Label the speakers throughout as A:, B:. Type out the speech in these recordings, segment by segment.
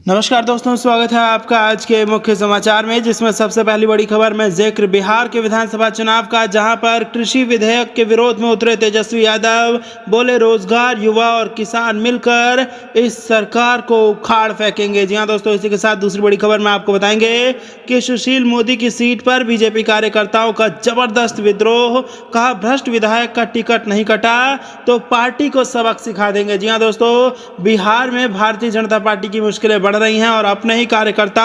A: नमस्कार दोस्तों, स्वागत है आपका आज के मुख्य समाचार में, जिसमें सबसे पहली बड़ी खबर में जिक्र बिहार के विधानसभा चुनाव का, जहां पर कृषि विधेयक के विरोध में उतरे तेजस्वी यादव। बोले रोजगार, युवा और किसान मिलकर इस सरकार को उखाड़ फेंकेंगे। जी हां दोस्तों, इसी के साथ दूसरी बड़ी खबर में आपको बताएंगे कि सुशील मोदी की सीट पर बीजेपी कार्यकर्ताओं का जबरदस्त विद्रोह। कहा भ्रष्ट विधायक का टिकट नहीं कटा तो पार्टी को सबक सिखा देंगे। जी हां दोस्तों, बिहार में भारतीय जनता पार्टी की मुश्किलें बढ़ रही हैं और अपने ही कार्यकर्ता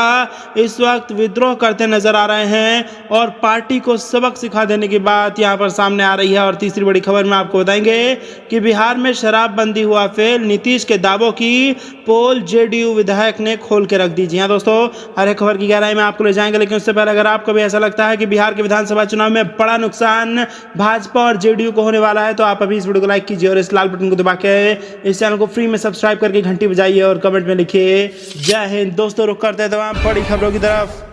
A: इस वक्त विद्रोह करते नजर आ रहे हैं और पार्टी को सबक सिखा देने की बात यहां पर सामने आ रही है। और तीसरी बड़ी खबर में आपको बताएंगे कि बिहार में शराबबंदी हुआ फेल, नीतीश के दावों की पोल जेडीयू विधायक ने खोल के रख दी। जी हां दोस्तों, हर एक खबर की गहराई में आपको ले जाएंगे, लेकिन उससे पहले अगर आपको भी ऐसा लगता है कि बिहार के विधानसभा चुनाव में बड़ा नुकसान भाजपा और जेडीयू को होने वाला है, तो आप अभी इस वीडियो को लाइक कीजिए और इस लाल बटन को दबा के इस चैनल को फ्री में सब्सक्राइब करके घंटी बजाइए और कमेंट में लिखिए जय हिंद। दोस्तों, रुक करते हैं तमाम बड़ी खबरों की तरफ।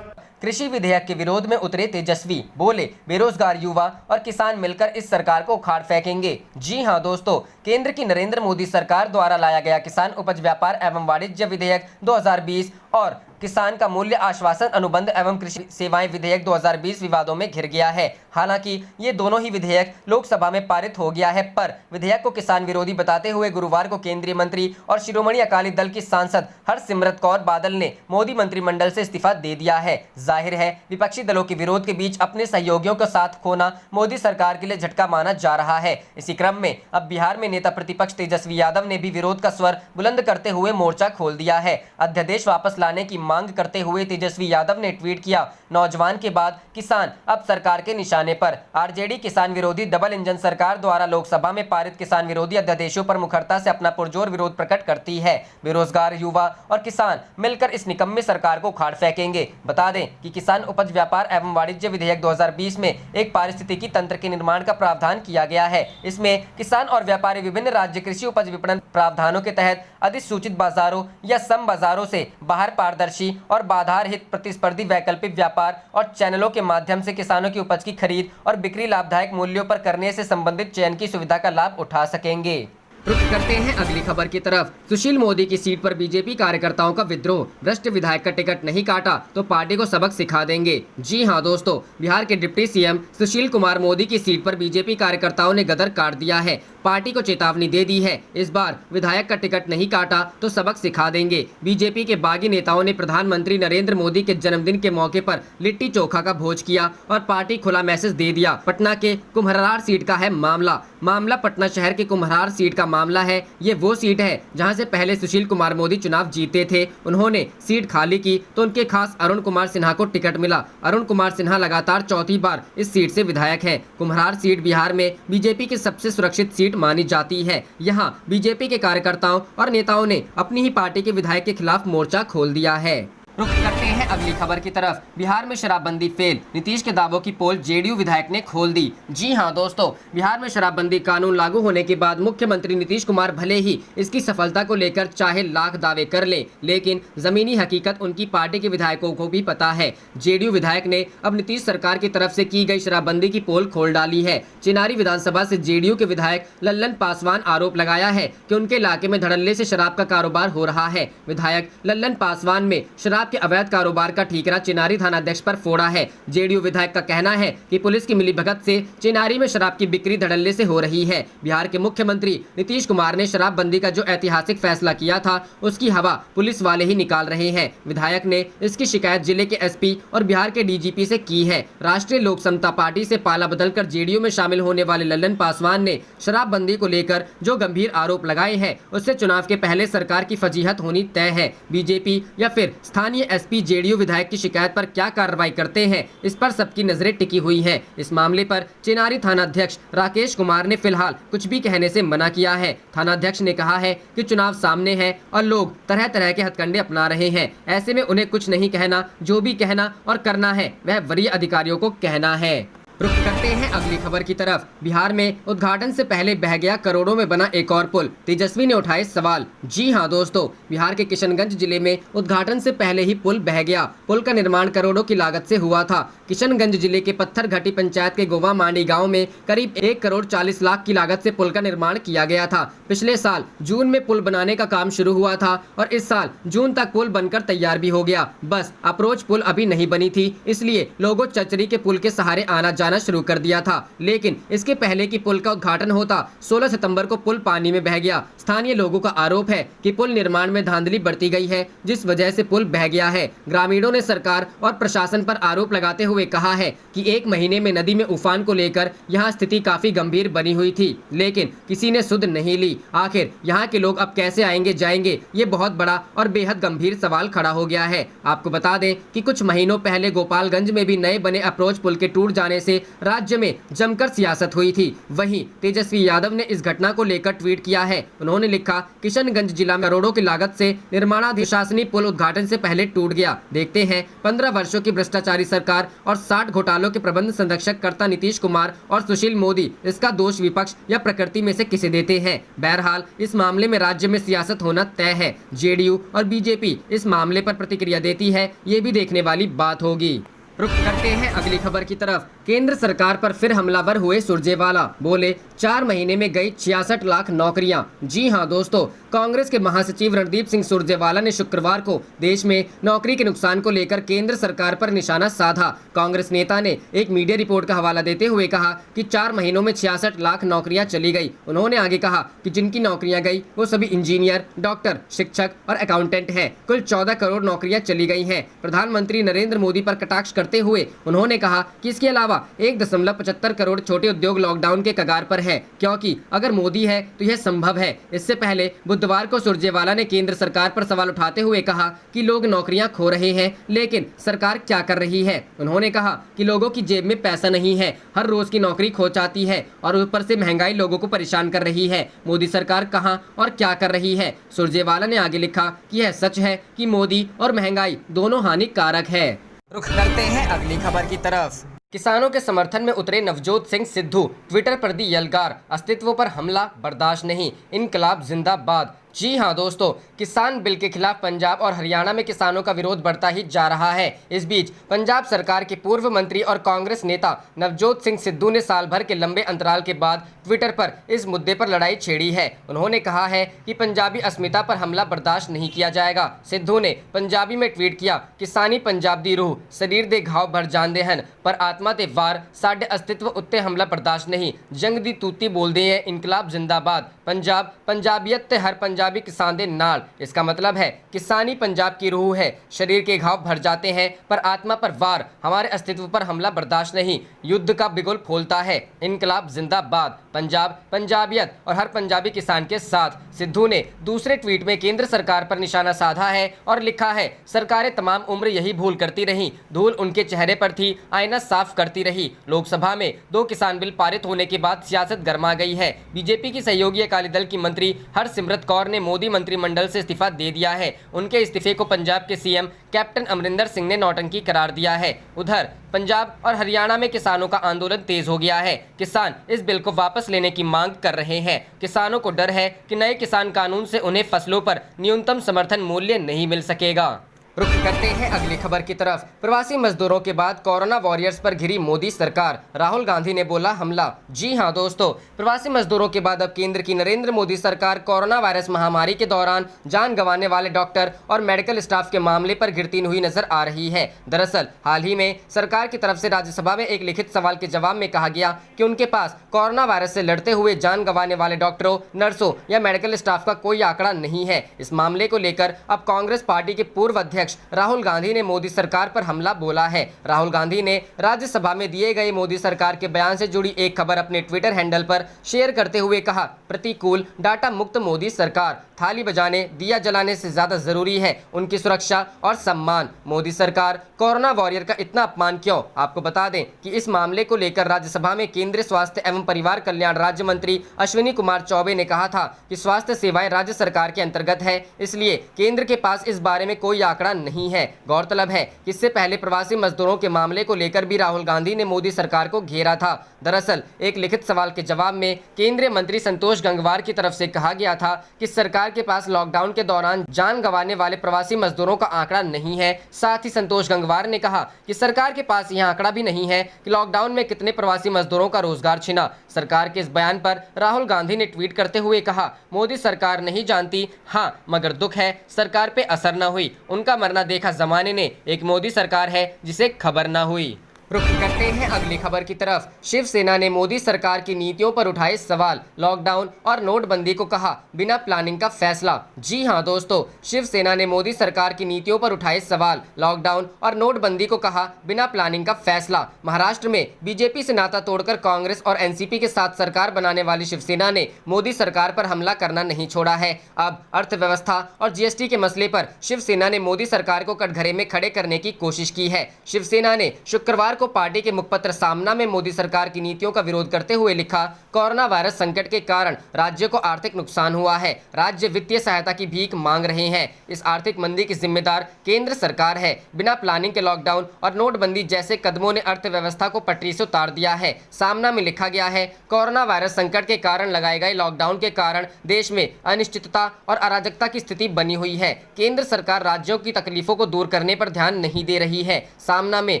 B: कृषि विधेयक के विरोध में उतरे तेजस्वी। बोले बेरोजगार युवा और किसान मिलकर इस सरकार को उखाड़ फेंकेंगे। जी हां दोस्तों, केंद्र की नरेंद्र मोदी सरकार द्वारा लाया गया किसान उपज व्यापार एवं वाणिज्य विधेयक 2020 और किसान का मूल्य आश्वासन अनुबंध एवं कृषि सेवाएं विधेयक 2020 विवादों में घिर गया है। हालांकि ये दोनों ही विधेयक लोकसभा में पारित हो गया है, पर विधेयक को किसान विरोधी बताते हुए गुरुवार को केंद्रीय मंत्री और शिरोमणि अकाली दल की सांसद हरसिमरत कौर बादल ने मोदी मंत्रिमंडल से इस्तीफा दे दिया है। जाहिर है विपक्षी दलों के विरोध के बीच अपने सहयोगियों का साथ खोना मोदी सरकार के लिए झटका माना जा रहा है। इसी क्रम में अब बिहार में नेता प्रतिपक्ष तेजस्वी यादव ने भी विरोध का स्वर बुलंद करते हुए मोर्चा खोल दिया है। अध्यादेश वापस लाने की मांग करते हुए तेजस्वी यादव ने ट्वीट किया, नौजवान के बाद किसान अब सरकार के निशाने पर। आरजेडी किसान विरोधी डबल इंजन सरकार द्वारा लोकसभा में पारित किसान विरोधी अध्यादेशों पर मुखरता से अपना पुरजोर विरोध प्रकट करती है। बेरोजगार युवा और किसान मिलकर इस निकम्मे सरकार को उखाड़ फेंकेंगे। बता दें कि किसान उपज व्यापार एवं वाणिज्य विधेयक 2020 में एक पारिस्थितिकी तंत्र के निर्माण का प्रावधान किया गया है। इसमें किसान और व्यापारी विभिन्न राज्य कृषि उपज विपणन प्रावधानों के तहत अधिसूचित बाजारों या सम बाजारों से बाहर पारदर्शी और बाधा रहित प्रतिस्पर्धी वैकल्पिक व्यापार और चैनलों के माध्यम से किसानों की उपज की खरीद और बिक्री लाभदायक मूल्यों पर करने से संबंधित चयन की सुविधा का लाभ उठा सकेंगे। रुख करते हैं अगली खबर की तरफ। सुशील मोदी की सीट पर बीजेपी कार्यकर्ताओं का विद्रोह। भ्रष्ट विधायक का टिकट नहीं काटा तो पार्टी को सबक सिखा देंगे। जी हां दोस्तों, बिहार के डिप्टी सीएम सुशील कुमार मोदी की सीट पर बीजेपी कार्यकर्ताओं ने गदर काट दिया है। पार्टी को चेतावनी दे दी है, इस बार विधायक का टिकट नहीं काटा तो सबक सिखा देंगे। बीजेपी के बागी नेताओं ने प्रधानमंत्री नरेंद्र मोदी के जन्मदिन के मौके पर लिट्टी चोखा का भोज किया और पार्टी खुला मैसेज दे दिया। पटना के कुम्हरार सीट का है मामला पटना शहर के कुम्हरार सीट का मामला है। ये वो सीट है जहां से पहले सुशील कुमार मोदी चुनाव जीते थे। उन्होंने सीट खाली की तो उनके खास अरुण कुमार सिन्हा को टिकट मिला। अरुण कुमार सिन्हा लगातार चौथी बार इस सीट से विधायक है। कुम्हरार सीट बिहार में बीजेपी की सबसे सुरक्षित सीट मानी जाती है। यहाँ बीजेपी के कार्यकर्ताओं और नेताओं ने अपनी ही पार्टी के विधायक के खिलाफ मोर्चा खोल दिया है। रुख करते हैं अगली खबर की तरफ। बिहार में शराबबंदी फेल, नीतीश के दावों की पोल जेडीयू विधायक ने खोल दी। जी हां दोस्तों, बिहार में शराबबंदी कानून लागू होने के बाद मुख्यमंत्री नीतीश कुमार भले ही इसकी सफलता को लेकर चाहे लाख दावे कर ले, लेकिन जमीनी हकीकत उनकी पार्टी के विधायकों को भी पता है। जेडीयू विधायक ने अब नीतीश सरकार की तरफ से की गई शराबबंदी की पोल खोल डाली है। चिनारी विधानसभा से जेडीयू के विधायक लल्लन पासवान आरोप लगाया है कि उनके इलाके में धड़ल्ले से शराब का कारोबार हो रहा है। विधायक लल्लन पासवान में शराब के अवैध कारोबार का ठीकरा चिनारी थानाध्यक्ष पर फोड़ा है। जेडीयू विधायक का कहना है कि पुलिस की मिलीभगत से चिनारी में शराब की बिक्री धड़ल्ले से हो रही है। बिहार के मुख्यमंत्री नीतीश कुमार ने शराबबंदी का जो ऐतिहासिक फैसला किया था, उसकी हवा पुलिस वाले ही निकाल रहे हैं। विधायक ने इसकी शिकायत जिले के एसपी और बिहार के डीजीपी से की है। राष्ट्रीय लोक समता पार्टी से पाला बदलकर जेडीयू में शामिल होने वाले लल्लन पासवान ने शराबबंदी को लेकर जो गंभीर आरोप लगाए हैं, उससे चुनाव के पहले सरकार की फजीहत होनी तय है। बीजेपी या फिर स्थानीय एसपी जेडीयू विधायक की शिकायत पर क्या कार्रवाई करते हैं, इस पर सबकी नजरें टिकी हुई हैं। इस मामले पर चिनारी थानाध्यक्ष राकेश कुमार ने फिलहाल कुछ भी कहने से मना किया है। थानाध्यक्ष ने कहा है कि चुनाव सामने है और लोग तरह तरह के हथकंडे अपना रहे हैं, ऐसे में उन्हें कुछ नहीं कहना, जो भी कहना और करना है वह वरीय अधिकारियों को कहना है। रुख करते हैं अगली खबर की तरफ। बिहार में उद्घाटन से पहले बह गया करोड़ों में बना एक और पुल, तेजस्वी ने उठाए सवाल। जी हां दोस्तों, बिहार के किशनगंज जिले में उद्घाटन से पहले ही पुल बह गया। पुल का निर्माण करोड़ों की लागत से हुआ था। किशनगंज जिले के पत्थर घटी पंचायत के गोवा मांडी गाँव में करीब 1 करोड़ 40 लाख की लागत से पुल का निर्माण किया गया था। पिछले साल जून में पुल बनाने का काम शुरू हुआ था और इस साल जून तक पुल बनकर तैयार भी हो गया। बस अप्रोच पुल अभी नहीं बनी थी, इसलिए लोगों चचरी के पुल के सहारे आना जाना शुरू कर दिया था। लेकिन इसके पहले कि पुल का उद्घाटन होता 16 सितंबर को पुल पानी में बह गया। स्थानीय लोगों का आरोप है कि पुल निर्माण में धांधली बढ़ती गई है, जिस वजह से पुल बह गया है। ग्रामीणों ने सरकार और प्रशासन पर आरोप लगाते हुए कहा है कि 1 महीने में नदी में उफान को लेकर यहां स्थिति काफी गंभीर बनी हुई थी, लेकिन किसी ने सुध नहीं ली। आखिर यहां के लोग अब कैसे आएंगे जाएंगे, ये बहुत बड़ा और बेहद गंभीर सवाल खड़ा हो गया है। आपको बता दें कि कुछ महीनों पहले गोपालगंज में भी नए बने अप्रोच पुल के टूट जाने से राज्य में जमकर सियासत हुई थी। वहीं तेजस्वी यादव ने इस घटना को लेकर ट्वीट किया है। उन्होंने लिखा, किशनगंज जिला में करोड़ों की लागत से निर्माणाधीन शासकीय पुल उद्घाटन से पहले टूट गया। देखते हैं 15 वर्षों की भ्रष्टाचारी सरकार और 60 घोटालों के प्रबंध संरक्षक कर्ता नीतीश कुमार और सुशील मोदी, इसका दोष विपक्ष या प्रकृति में से किसे देते हैं। बहरहाल इस मामले में राज्य में सियासत होना तय है। जेडीयू और बीजेपी इस मामले पर प्रतिक्रिया देती है, ये भी देखने वाली बात होगी। रुख करते हैं अगली खबर की तरफ। केंद्र सरकार पर फिर हमलावर हुए सुरजेवाला, बोले 4 महीने में गई 66 लाख नौकरियां। जी हां दोस्तों, कांग्रेस के महासचिव रणदीप सिंह सुरजेवाला ने शुक्रवार को देश में नौकरी के नुकसान को लेकर केंद्र सरकार पर निशाना साधा। कांग्रेस नेता ने एक मीडिया रिपोर्ट का हवाला देते हुए कहा कि 4 महीनों में 66 लाख नौकरियां चली गई। उन्होंने आगे कहा कि जिनकी नौकरियां गई वो सभी इंजीनियर, डॉक्टर, शिक्षक और अकाउंटेंट हैं। कुल 14 करोड़ नौकरियां चली गई हैं। प्रधानमंत्री नरेंद्र मोदी पर कटाक्ष करते हुए उन्होंने कहा कि इसके अलावा 1.75 करोड़ छोटे उद्योग लॉकडाउन के कगार पर है, क्योंकि अगर मोदी है तो यह संभव है। इससे पहले बुधवार को सुरजेवाला ने केंद्र सरकार पर सवाल उठाते हुए कहा कि लोग नौकरियां खो रहे हैं, लेकिन सरकार क्या कर रही है। उन्होंने कहा कि लोगों की जेब में पैसा नहीं है, हर रोज की नौकरी खो जाती है और ऊपर से महंगाई लोगों को परेशान कर रही है। मोदी सरकार कहां और क्या कर रही है। सुरजेवाला ने आगे लिखा कि यह सच है कि मोदी और महंगाई दोनों हानिकारक है। रुख करते हैं अगली खबर की तरफ। किसानों के समर्थन में उतरे नवजोत सिंह सिद्धू, ट्विटर पर दी यलगार, अस्तित्व पर हमला बर्दाश्त नहीं, इनकलाब जिंदाबाद। जी हां दोस्तों, किसान बिल के खिलाफ पंजाब और हरियाणा में किसानों का विरोध बढ़ता ही जा रहा है। इस बीच पंजाब सरकार के पूर्व मंत्री और कांग्रेस नेता नवजोत सिंह सिद्धू ने साल भर के लंबे अंतराल के बाद ट्विटर पर इस मुद्दे पर लड़ाई छेड़ी है। उन्होंने कहा है कि पंजाबी अस्मिता पर हमला बर्दाश्त नहीं किया जाएगा। सिद्धू ने पंजाबी में ट्वीट किया, किसानी पंजाब दी रूह, शरीर दे घाव भर जान दे हन, पर आत्मा ते वार, साडे अस्तित्व उत्ते हमला बर्दाश्त नहीं, जंग दी तूती बोलदे हैं, इनकलाब जिंदाबाद, पंजाब पंजाबियत ते हर पंजाबी किसान दे नाल। इसका मतलब है किसानी पंजाब की रूह है, शरीर के घाव भर जाते हैं पर आत्मा पर वार, हमारे अस्तित्व पर हमला बर्दाश्त नहीं, युद्ध का बिगुल फूलता है, इनकलाब जिंदाबाद, पंजाब पंजाबियत और हर पंजाबी किसान के साथ। सिद्धू ने दूसरे ट्वीट में केंद्र सरकार पर निशाना साधा है और लिखा है, सरकारें तमाम उम्र यही भूल करती रहीं, धूल उनके चेहरे पर थी, आईना साफ करती रही। लोकसभा में 2 किसान बिल पारित होने के बाद सियासत गर्मा गई है। बीजेपी की सहयोगी अकाली दल की मंत्री हरसिमरत कौर ने मोदी मंत्रिमंडल से इस्तीफा दे दिया है। उनके इस्तीफे को पंजाब के सीएम कैप्टन अमरिंदर सिंह ने नौटंकी करार दिया है। उधर पंजाब और हरियाणा में किसानों का आंदोलन तेज हो गया है। किसान इस बिल को वापस लेने की मांग कर रहे हैं। किसानों को डर है कि नए किसान कानून से उन्हें फसलों पर न्यूनतम समर्थन मूल्य नहीं मिल सकेगा। रुख करते हैं अगली खबर की तरफ। प्रवासी मजदूरों के बाद कोरोना वॉरियर्स पर घिरी मोदी सरकार, राहुल गांधी ने बोला हमला। जी हां दोस्तों, प्रवासी मजदूरों के बाद अब केंद्र की नरेंद्र मोदी सरकार कोरोना वायरस महामारी के दौरान जान गंवाने वाले डॉक्टर और मेडिकल स्टाफ के मामले पर घिरती हुई नजर आ रही है। दरअसल हाल ही में सरकार की तरफ से राज्यसभा में एक लिखित सवाल के जवाब में कहा गया कि उनके पास कोरोना वायरस से लड़ते हुए जान गंवाने वाले डॉक्टरों, नर्सों या मेडिकल स्टाफ का कोई आंकड़ा नहीं है। इस मामले को लेकर अब कांग्रेस पार्टी के पूर्व अध्यक्ष राहुल गांधी ने मोदी सरकार पर हमला बोला है। राहुल गांधी ने राज्यसभा में दिए गए मोदी सरकार के बयान से जुड़ी एक खबर अपने ट्विटर हैंडल पर शेयर करते हुए कहा, प्रतिकूल डाटा मुक्त मोदी सरकार, थाली बजाने दिया जलाने से ज्यादा जरूरी है उनकी सुरक्षा और सम्मान। मोदी सरकार कोरोना वॉरियर का इतना अपमान क्यों? आपको बता दें कि इस मामले को लेकर राज्यसभा में केंद्रीय स्वास्थ्य एवं परिवार कल्याण राज्य मंत्री अश्विनी कुमार चौबे ने कहा था कि स्वास्थ्य सेवाएं राज्य सरकार के अंतर्गत है, इसलिए केंद्र के पास इस बारे में कोई आंकड़ा आसान नहीं है। गौरतलब है कि इससे पहले प्रवासी मजदूरों के मामले को लेकर भी राहुल गांधी ने मोदी सरकार को घेरा था। दरअसल एक लिखित सवाल के जवाब में केंद्रीय मंत्री संतोष गंगवार की तरफ से कहा गया था कि सरकार के पास लॉकडाउन के दौरान जान गंवाने वाले प्रवासी मजदूरों का आंकड़ा नहीं है। साथ ही संतोष गंगवार ने कहा कि सरकार के पास यह आंकड़ा भी नहीं है कि लॉकडाउन में कितने प्रवासी मजदूरों का रोजगार छिना। सरकार के इस बयान पर राहुल गांधी ने ट्वीट करते हुए कहा, मोदी सरकार नहीं जानती, हाँ मगर दुख है सरकार पे असर न हुई। उनका मरना देखा जमाने ने, एक मोदी सरकार है जिसे खबर न हुई। रुख करते हैं अगली खबर की तरफ। शिवसेना ने मोदी सरकार की नीतियों पर उठाए सवाल, लॉकडाउन और नोटबंदी को कहा बिना प्लानिंग का फैसला। जी हां दोस्तों, शिवसेना ने मोदी सरकार की नीतियों पर उठाए सवाल, लॉकडाउन और नोटबंदी को कहा बिना प्लानिंग का फैसला। महाराष्ट्र में बीजेपी से नाता तोड़कर कांग्रेस और एनसीपी के साथ सरकार बनाने वाली शिवसेना ने मोदी सरकार पर हमला करना नहीं छोड़ा है। अब अर्थव्यवस्था और जीएसटी के मसले पर शिवसेना ने मोदी सरकार को कटघरे में खड़े करने की कोशिश की है। शिवसेना ने शुक्रवार को पार्टी के मुखपत्र सामना में मोदी सरकार की नीतियों का विरोध करते हुए लिखा, कोरोना वायरस संकट के कारण राज्य को आर्थिक नुकसान हुआ है, राज्य वित्तीय सहायता की भीख मांग रहे हैं। इस आर्थिक मंदी की जिम्मेदार केंद्र सरकार है। बिना प्लानिंग के लॉकडाउन और नोटबंदी जैसे कदमों ने अर्थव्यवस्था को पटरी से उतार दिया है। सामना में लिखा गया है, कोरोना वायरस संकट के कारण लगाए गए लॉकडाउन के कारण देश में अनिश्चितता और अराजकता की स्थिति बनी हुई है। केंद्र सरकार राज्यों की तकलीफों को दूर करने पर ध्यान नहीं दे रही है। सामना में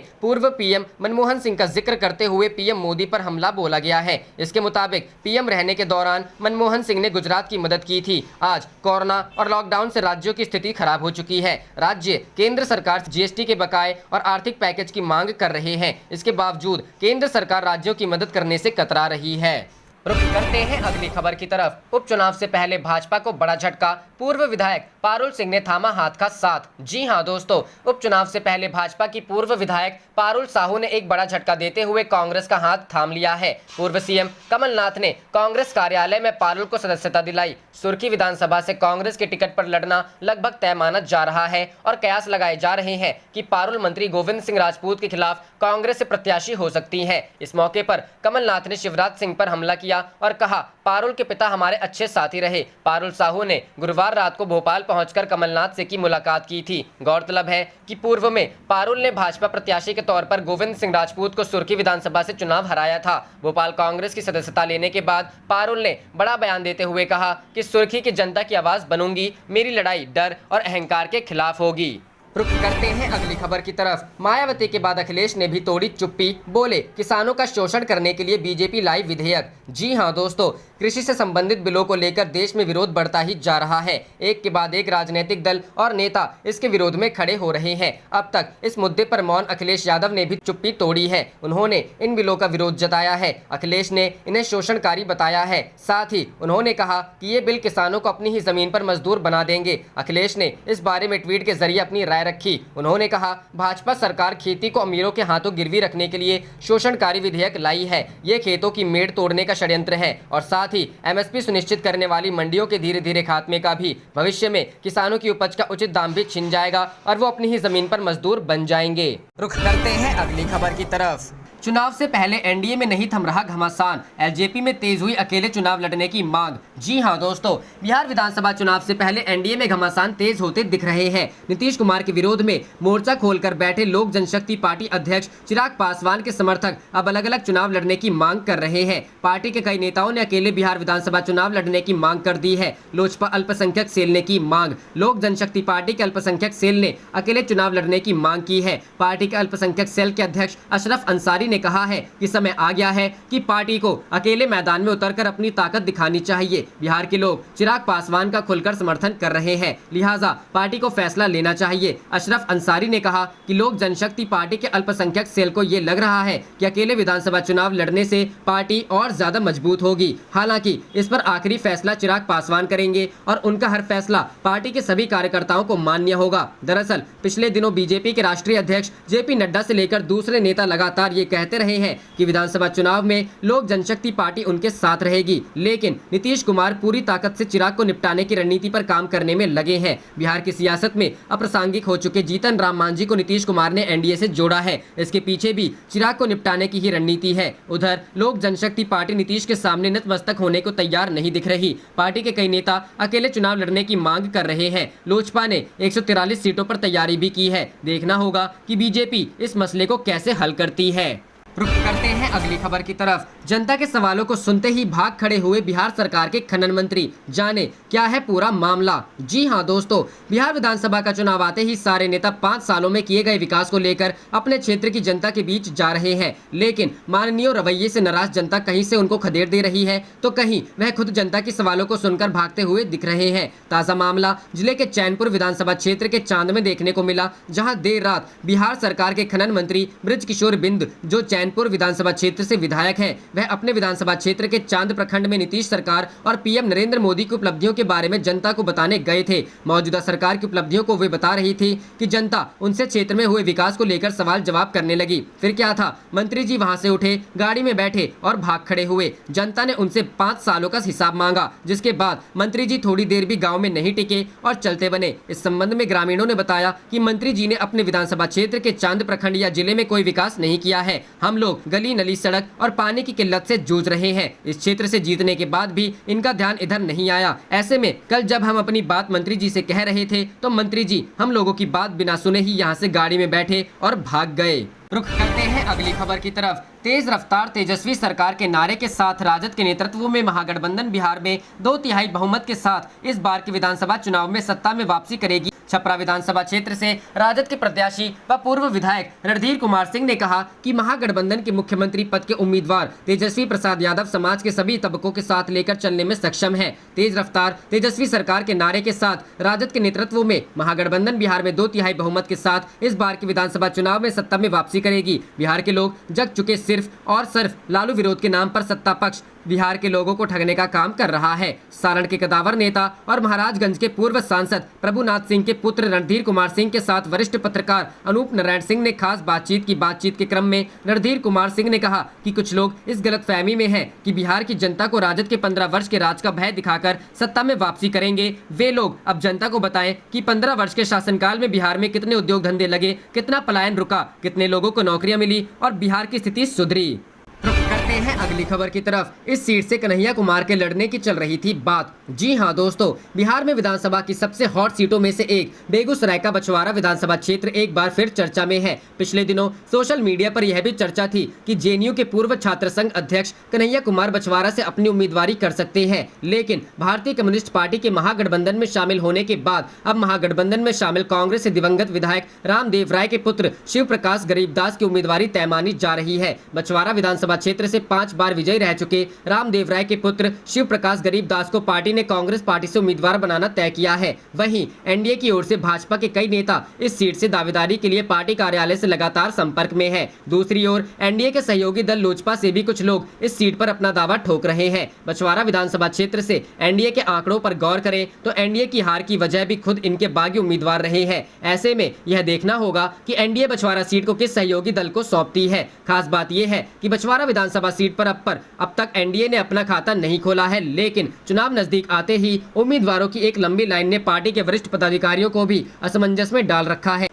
B: पूर्व पीएम मनमोहन सिंह का जिक्र करते हुए पीएम मोदी पर हमला बोला गया है। इसके मुताबिक पीएम रहने के दौरान मनमोहन सिंह ने गुजरात की मदद की थी। आज कोरोना और लॉकडाउन से राज्यों की स्थिति खराब हो चुकी है। राज्य केंद्र सरकार से जीएसटी के बकाये और आर्थिक पैकेज की मांग कर रहे हैं। इसके बावजूद केंद्र सरकार राज्यों की मदद करने से कतरा रही है। रुख करते हैं अगली खबर की तरफ। उपचुनाव से पहले भाजपा को बड़ा झटका, पूर्व विधायक पारुल सिंह ने थामा हाथ का साथ। जी हां दोस्तों, उपचुनाव से पहले भाजपा की पूर्व विधायक पारुल साहू ने एक बड़ा झटका देते हुए कांग्रेस का हाथ थाम लिया है। पूर्व सीएम कमलनाथ ने कांग्रेस कार्यालय में पारुल को सदस्यता दिलाई। सुर्खी विधानसभा से कांग्रेस के टिकट पर लड़ना लगभग तय माना जा रहा है और कयास लगाए जा रहे हैं कि पारुल मंत्री गोविंद सिंह राजपूत के खिलाफ कांग्रेस से प्रत्याशी हो सकती हैं। इस मौके पर कमलनाथ ने शिवराज सिंह पर हमला किया और कहा, पारुल के पिता हमारे अच्छे साथी रहे। पारुल साहू ने गुरुवार रात को भोपाल पहुंचकर कमलनाथ से की मुलाकात की थी। गौरतलब है कि पूर्व में पारुल ने भाजपा प्रत्याशी के तौर पर गोविंद सिंह राजपूत को सुर्खी विधानसभा से चुनाव हराया था। भोपाल कांग्रेस की सदस्यता लेने के बाद पारुल ने बड़ा बयान देते हुए कहा कि सुर्खी की जनता की आवाज बनूंगी, मेरी लड़ाई डर और अहंकार के खिलाफ होगी। रुख करते हैं अगली खबर की तरफ। मायावती के बाद अखिलेश ने भी तोड़ी चुप्पी, बोले किसानों का शोषण करने के लिए बीजेपी लाई विधेयक। जी हां दोस्तों, कृषि से संबंधित बिलों को लेकर देश में विरोध बढ़ता ही जा रहा है। एक के बाद एक राजनीतिक दल और नेता इसके विरोध में खड़े हो रहे हैं। अब तक इस मुद्दे पर मौन अखिलेश यादव ने भी चुप्पी तोड़ी है। उन्होंने इन बिलों का विरोध जताया है। अखिलेश ने इन्हें शोषणकारी बताया है। साथ ही उन्होंने कहा कि ये बिल किसानों को अपनी ही जमीन पर मजदूर बना देंगे। अखिलेश ने इस बारे में ट्वीट के जरिए अपनी राय रखी। उन्होंने कहा, भाजपा सरकार खेती को अमीरों के हाथों गिरवी रखने के लिए शोषणकारी विधेयक लाई है। ये खेतों की मेड़ तोड़ने का षड्यंत्र है और साथ ही एमएसपी सुनिश्चित करने वाली मंडियों के धीरे धीरे खात्मे का भी। भविष्य में किसानों की उपज का उचित दाम भी छिन जाएगा और वो अपनी ही जमीन पर मजदूर बन जाएंगे। रुख करते हैं अगली खबर की तरफ। चुनाव से पहले एनडीए में नहीं थम रहा घमासान, एलजेपी में तेज हुई अकेले चुनाव लड़ने की मांग। जी हां दोस्तों, बिहार विधानसभा चुनाव से पहले एनडीए में घमासान तेज होते दिख रहे हैं। नीतीश कुमार के विरोध में मोर्चा खोलकर बैठे लोक जनशक्ति पार्टी अध्यक्ष चिराग पासवान के समर्थक अब अलग अलग चुनाव लड़ने की मांग कर रहे हैं। पार्टी के कई नेताओं ने अकेले बिहार विधानसभा चुनाव लड़ने की मांग कर दी है। लोजपा अल्पसंख्यक सेल ने की मांग। लोक जनशक्ति पार्टी के अल्पसंख्यक सेल ने अकेले चुनाव लड़ने की मांग की है। पार्टी के अल्पसंख्यक सेल के अध्यक्ष अशरफ अंसारी ने कहा है कि समय आ गया है कि पार्टी को अकेले मैदान में उतरकर अपनी ताकत दिखानी चाहिए। बिहार के लोग चिराग पासवान का खुलकर समर्थन कर रहे हैं, लिहाजा पार्टी को फैसला लेना चाहिए। अशरफ अंसारी ने कहा कि लोक जनशक्ति पार्टी के अल्पसंख्यक सेल को ये लग रहा है कि अकेले विधानसभा चुनाव लड़ने से पार्टी और ज्यादा मजबूत होगी। हालांकि इस पर आखिरी फैसला चिराग पासवान करेंगे और उनका हर फैसला पार्टी के सभी कार्यकर्ताओं को मान्य होगा। दरअसल पिछले दिनों बीजेपी के राष्ट्रीय अध्यक्ष जेपी नड्डा से लेकर दूसरे नेता लगातार ये कहते रहे हैं कि विधानसभा चुनाव में लोक जनशक्ति पार्टी उनके साथ रहेगी, लेकिन नीतीश कुमार पूरी ताकत से चिराग को निपटाने की रणनीति पर काम करने में लगे हैं। बिहार की सियासत में अप्रासंगिक हो चुके जीतन राम मांझी को नीतीश कुमार ने एनडीए से जोड़ा है। इसके पीछे भी चिराग को निपटाने की ही रणनीति है। उधर लोक जनशक्ति पार्टी नीतीश के सामने नतमस्तक होने को तैयार नहीं दिख रही। पार्टी के कई नेता अकेले चुनाव लड़ने की मांग कर रहे हैं। लोजपा ने 143 सीटों पर तैयारी भी की है। देखना होगा कि बीजेपी इस मसले को कैसे हल करती है। रुक करते हैं अगली खबर की तरफ। जनता के सवालों को सुनते ही भाग खड़े हुए बिहार सरकार के खनन मंत्री, जाने क्या है पूरा मामला। जी हां दोस्तों, बिहार विधानसभा का चुनाव आते ही सारे नेता 5 सालों में किए गए विकास को लेकर अपने क्षेत्र की जनता के बीच जा रहे हैं, लेकिन माननीय रवैये से नाराज जनता कहीं से उनको खदेड़ दे रही है तो कहीं वह खुद जनता के सवालों को सुनकर भागते हुए दिख रहे हैं। ताजा मामला जिले के चैनपुर विधानसभा क्षेत्र के चांद में देखने को मिला, जहाँ देर रात बिहार सरकार के खनन मंत्री बृजकिशोर बिंद, जो चैनपुर विधानसभा क्षेत्र से विधायक हैं, वह अपने विधानसभा क्षेत्र के चांद प्रखंड में नीतीश सरकार और पीएम नरेंद्र मोदी की उपलब्धियों के बारे में जनता को बताने गए थे। मौजूदा सरकार की उपलब्धियों को वे बता रही थी कि जनता उनसे क्षेत्र में हुए विकास को लेकर सवाल जवाब करने लगी। फिर क्या था, मंत्री जी वहां से उठे, गाड़ी में बैठे और भाग खड़े हुए। जनता ने उनसे 5 सालों का हिसाब मांगा, जिसके बाद मंत्री जी थोड़ी देर भी गाँव में नहीं टिके और चलते बने। इस संबंध में ग्रामीणों ने बताया कि मंत्री जी ने अपने विधानसभा क्षेत्र के चांद प्रखंड या जिले में कोई विकास नहीं किया है। हम लोग गली नली सड़क और पानी की किल्लत से जूझ रहे हैं। इस क्षेत्र से जीतने के बाद भी इनका ध्यान इधर नहीं आया। ऐसे में कल जब हम अपनी बात मंत्री जी से कह रहे थे तो मंत्री जी हम लोगों की बात बिना सुने ही यहाँ से गाड़ी में बैठे और भाग गए। रुख करते हैं अगली खबर की तरफ। तेज रफ्तार तेजस्वी सरकार के नारे के साथ राजद के नेतृत्व में महागठबंधन बिहार में 2/3 बहुमत के साथ इस बार के विधानसभा चुनाव में सत्ता में वापसी करेगी। छपरा विधानसभा क्षेत्र से राजद के प्रत्याशी व पूर्व विधायक रणधीर कुमार सिंह ने कहा कि महागठबंधन के मुख्यमंत्री पद के उम्मीदवार तेजस्वी प्रसाद यादव समाज के सभी तबकों के साथ लेकर चलने में सक्षम है। तेज रफ्तार तेजस्वी सरकार के नारे के साथ राजद के नेतृत्व में महागठबंधन बिहार में 2/3 बहुमत के साथ इस बार के विधानसभा चुनाव में सत्ता में वापसी करेगी। बिहार के लोग जग चुके सिर्फ और सिर्फ लालू विरोध के नाम पर सत्ता पक्ष बिहार के लोगों को ठगने का काम कर रहा है। सारण के कदावर नेता और महाराजगंज के पूर्व सांसद प्रभुनाथ सिंह के पुत्र रणधीर कुमार सिंह के साथ वरिष्ठ पत्रकार अनूप नारायण सिंह ने खास बातचीत के क्रम में रणधीर कुमार सिंह ने कहा कि कुछ लोग इस गलतफहमी में हैं कि बिहार की जनता को राजद के 15 वर्ष के राज का भय दिखाकर सत्ता में वापसी करेंगे। वे लोग अब जनता को बताएं कि 15 वर्ष के शासनकाल में बिहार में कितने उद्योग धंधे लगे, कितना पलायन रुका, कितने लोगों को नौकरियां मिली और बिहार की स्थिति सुधरी। करते हैं अगली खबर की तरफ। इस सीट से कन्हैया कुमार के लड़ने की चल रही थी बात। जी हां दोस्तों, बिहार में विधानसभा की सबसे हॉट सीटों में से एक बेगूसराय का बछवाड़ा विधानसभा क्षेत्र एक बार फिर चर्चा में है। पिछले दिनों सोशल मीडिया पर यह भी चर्चा थी कि जेएनयू के पूर्व छात्र संघ अध्यक्ष कन्हैया कुमार बछवाड़ा से अपनी उम्मीदवारी कर सकते हैं, लेकिन भारतीय कम्युनिस्ट पार्टी के महागठबंधन में शामिल होने के बाद अब महागठबंधन में शामिल कांग्रेस से दिवंगत विधायक रामदेव राय के पुत्र शिव प्रकाश गरीबदास की उम्मीदवारी तय मानी जा रही है। बछवाड़ा विधानसभा क्षेत्र से 5 बार विजयी रह चुके रामदेव राय के पुत्र शिव प्रकाश गरीबदास को पार्टी ने कांग्रेस पार्टी से उम्मीदवार बनाना तय किया है। वहीं एनडीए की ओर से भाजपा के कई नेता इस सीट से दावेदारी के लिए पार्टी कार्यालय से लगातार संपर्क में है। दूसरी ओर एनडीए के सहयोगी दल लोजपा से भी कुछ लोग इस सीट पर अपना दावा ठोक रहे हैं। बछवाड़ा विधानसभा क्षेत्र से एनडीए के आंकड़ों पर गौर करें तो एनडीए की हार की वजह भी खुद इनके बागी उम्मीदवार रहे हैं। ऐसे में यह देखना होगा कि एनडीए बछवाड़ा सीट को किस सहयोगी दल को सौंपती है। खास बात यह है कि बछवाड़ा विधानसभा सीट पर अब तक एनडीए ने अपना खाता नहीं खोला है, लेकिन चुनाव नजदीक आते ही उम्मीदवारों की एक लंबी लाइन ने पार्टी के वरिष्ठ पदाधिकारियों को भी असमंजस में डाल रखा है।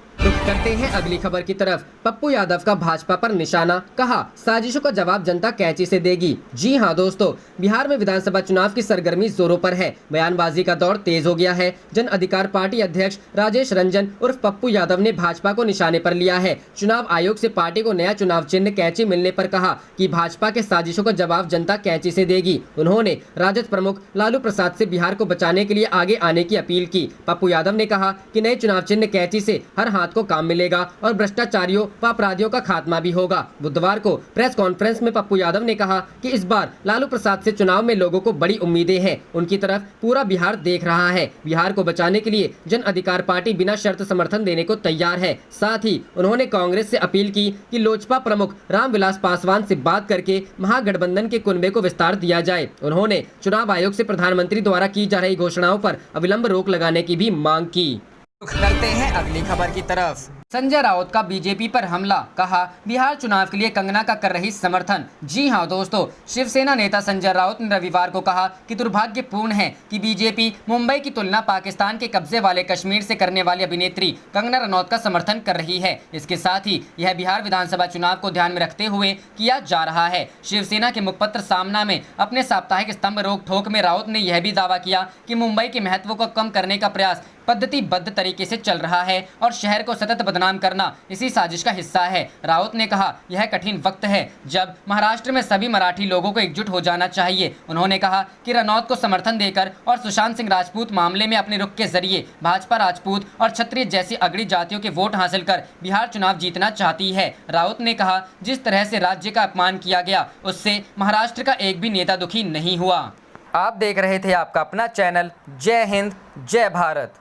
B: करते हैं अगली खबर की तरफ। पप्पू यादव का भाजपा पर निशाना, कहा साजिशों का जवाब जनता कैंची से देगी। जी हां दोस्तों, बिहार में विधानसभा चुनाव की सरगर्मी जोरों पर है। बयानबाजी का दौर तेज हो गया है। जन अधिकार पार्टी अध्यक्ष राजेश रंजन उर्फ पप्पू यादव ने भाजपा को निशाने पर लिया है। चुनाव आयोग से पार्टी को नया चुनाव चिन्ह कैंची मिलने पर कहा कि भाजपा के साजिशों का जवाब जनता कैंची से देगी। उन्होंने राजद प्रमुख लालू प्रसाद से बिहार को बचाने के लिए आगे आने की अपील की। पप्पू यादव ने कहा कि नए चुनाव चिन्ह कैंची से हर हाथ को काम मिलेगा और भ्रष्टाचारियों व अपराधियों का खात्मा भी होगा। बुधवार को प्रेस कॉन्फ्रेंस में पप्पू यादव ने कहा कि इस बार लालू प्रसाद से चुनाव में लोगों को बड़ी उम्मीदें हैं। उनकी तरफ पूरा बिहार देख रहा है। बिहार को बचाने के लिए जन अधिकार पार्टी बिना शर्त समर्थन देने को तैयार है। साथ ही उन्होंने कांग्रेस से अपील की कि लोजपा प्रमुख रामविलास पासवान से बात करके महागठबंधन के कुनबे को विस्तार दिया जाए। उन्होंने चुनाव आयोग से प्रधानमंत्री द्वारा की जा रही घोषणाओं पर अविलंब रोक लगाने की भी मांग की। करते हैं अगली खबर की तरफ। संजय राउत का बीजेपी पर हमला, कहा बिहार चुनाव के लिए कंगना का कर रही समर्थन। जी हां दोस्तों, शिवसेना नेता संजय राउत ने रविवार को कहा कि दुर्भाग्यपूर्ण है कि बीजेपी मुंबई की तुलना पाकिस्तान के कब्जे वाले कश्मीर से करने वाली अभिनेत्री कंगना रनौत का समर्थन कर रही है। इसके साथ ही यह बिहार विधानसभा चुनाव को ध्यान में रखते हुए किया जा रहा है। शिवसेना के मुखपत्र सामना में अपने साप्ताहिक स्तंभ रोक ठोक में राउत ने यह भी दावा किया कि मुंबई के महत्व को कम करने का प्रयास पद्धतिबद्ध तरीके से चल रहा है और शहर को सतत बदनाम करना इसी साजिश का हिस्सा है। राउत ने कहा, यह कठिन वक्त है जब महाराष्ट्र में सभी मराठी लोगों को एकजुट हो जाना चाहिए। उन्होंने कहा कि रनौत को समर्थन देकर और सुशांत सिंह राजपूत मामले में अपने रुख के जरिए भाजपा राजपूत और क्षत्रिय जैसी अगड़ी जातियों के वोट हासिल कर बिहार चुनाव जीतना चाहती है। राउत ने कहा, जिस तरह से राज्य का अपमान किया गया उससे महाराष्ट्र का एक भी नेता दुखी नहीं हुआ। आप देख रहे थे आपका अपना चैनल जय हिंद जय भारत।